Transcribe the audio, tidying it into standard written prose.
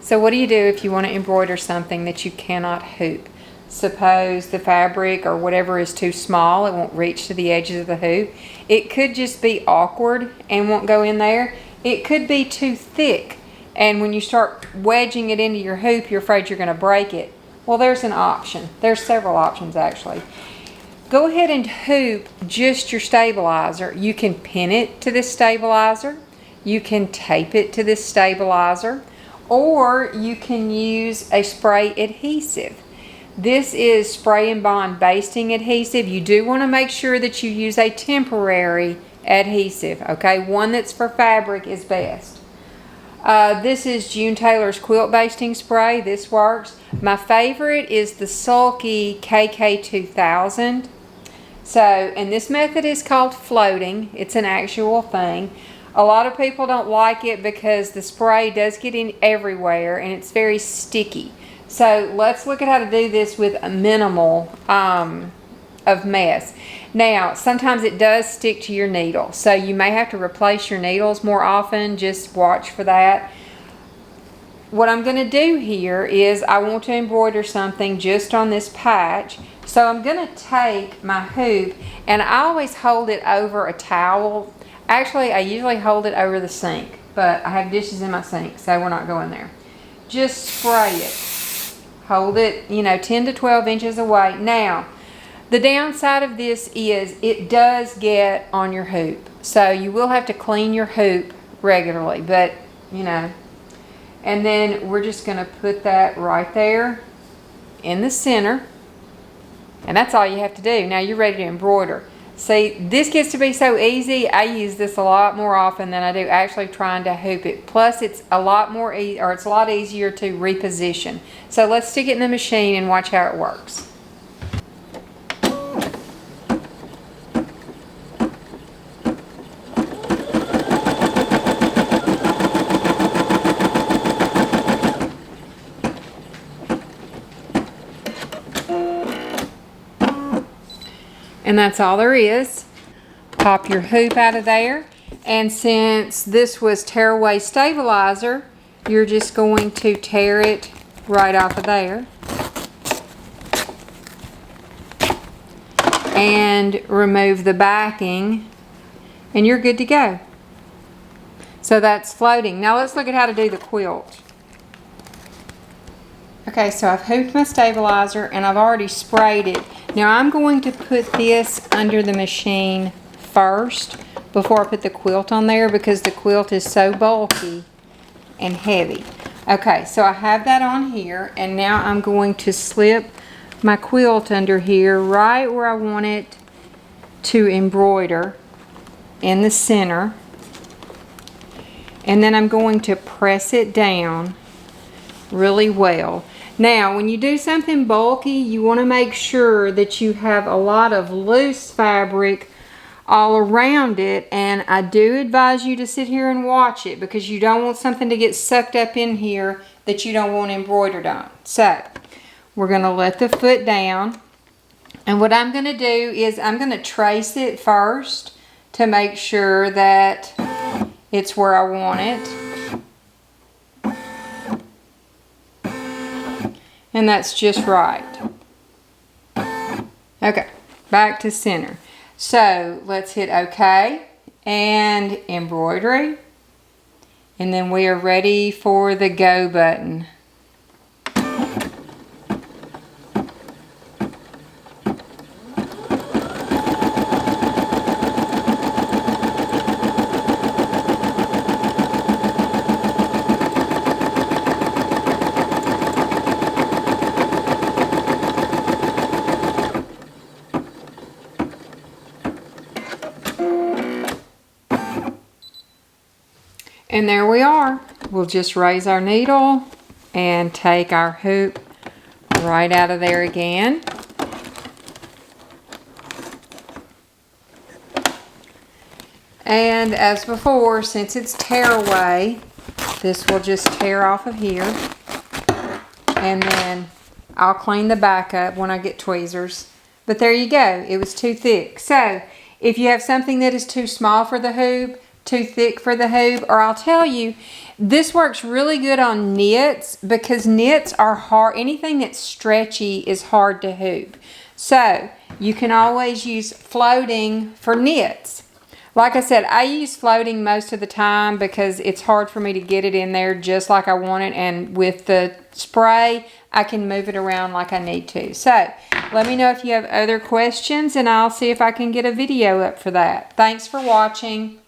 So what do you do if you want to embroider something that you cannot hoop? Suppose the fabric or whatever is too small, it won't reach to the edges of the hoop. It could just be awkward and won't go in there. It could be too thick, and when you start wedging it into your hoop, you're afraid you're going to break it. Well, there's an option. There's several options actually. Go ahead and hoop just your stabilizer. You can pin it to this stabilizer. You can tape it to this stabilizer, or you can use a spray adhesive. This is spray and bond basting adhesive. You do want to make sure that you use a temporary adhesive, okay? One that's for fabric is best. This is June Taylor's quilt basting spray. This works. My favorite is the Sulky KK2000. So, and this method is called floating. It's an actual thing. A lot of people don't like it because the spray does get in everywhere and it's very sticky. So let's look at how to do this with a minimal of mess. Now, sometimes it does stick to your needle, so you may have to replace your needles more often. Just watch for that. What I'm going to do here is I want to embroider something just on this patch. So I'm going to take my hoop, and I always hold it over a towel. Actually, I usually hold it over the sink, but I have dishes in my sink, so we're not going there. Just spray it. Hold it, 10 to 12 inches away. Now, the downside of this is it does get on your hoop. So you will have to clean your hoop regularly, but, And then we're just going to put that right there in the center. And that's all you have to do. Now you're ready to embroider. See, this gets to be so easy. I use this a lot more often than I do actually trying to hoop it. Plus, it's a lot more it's a lot easier to reposition. So let's stick it in the machine and watch how it works. And that's all there is. Pop your hoop out of there. And since this was tearaway stabilizer, you're just going to tear it right off of there. And remove the backing. And you're good to go. So that's floating. Now let's look at how to do the quilt. Okay, so I've hooped my stabilizer and I've already sprayed it. Now I'm going to put this under the machine first before I put the quilt on there because the quilt is so bulky and heavy. Okay, so I have that on here, and now I'm going to slip my quilt under here right where I want it to embroider in the center. And then I'm going to press it down really well. Now, when you do something bulky, you want to make sure that you have a lot of loose fabric all around it, and I do advise you to sit here and watch it because you don't want something to get sucked up in here that you don't want embroidered on. So, we're going to let the foot down, and what I'm going to do is I'm going to trace it first to make sure that it's where I want it. And that's just right. Okay, back to center. So let's hit OK and embroidery. And then we are ready for the go button. And there we are. We'll just raise our needle and take our hoop right out of there again. And as before, since it's tearaway, this will just tear off of here. And then I'll clean the back up when I get tweezers. But there you go. It was too thick. So if you have something that is too small for the hoop, too thick for the hoop, or I'll tell you, This works really good on knits because knits are hard. Anything that's stretchy is hard to hoop. So you can always use floating for knits. Like I said, I use floating most of the time because it's hard for me to get it in there just like I want it. And with the spray, I can move it around like I need to. So let me know if you have other questions and I'll see if I can get a video up for that. Thanks for watching.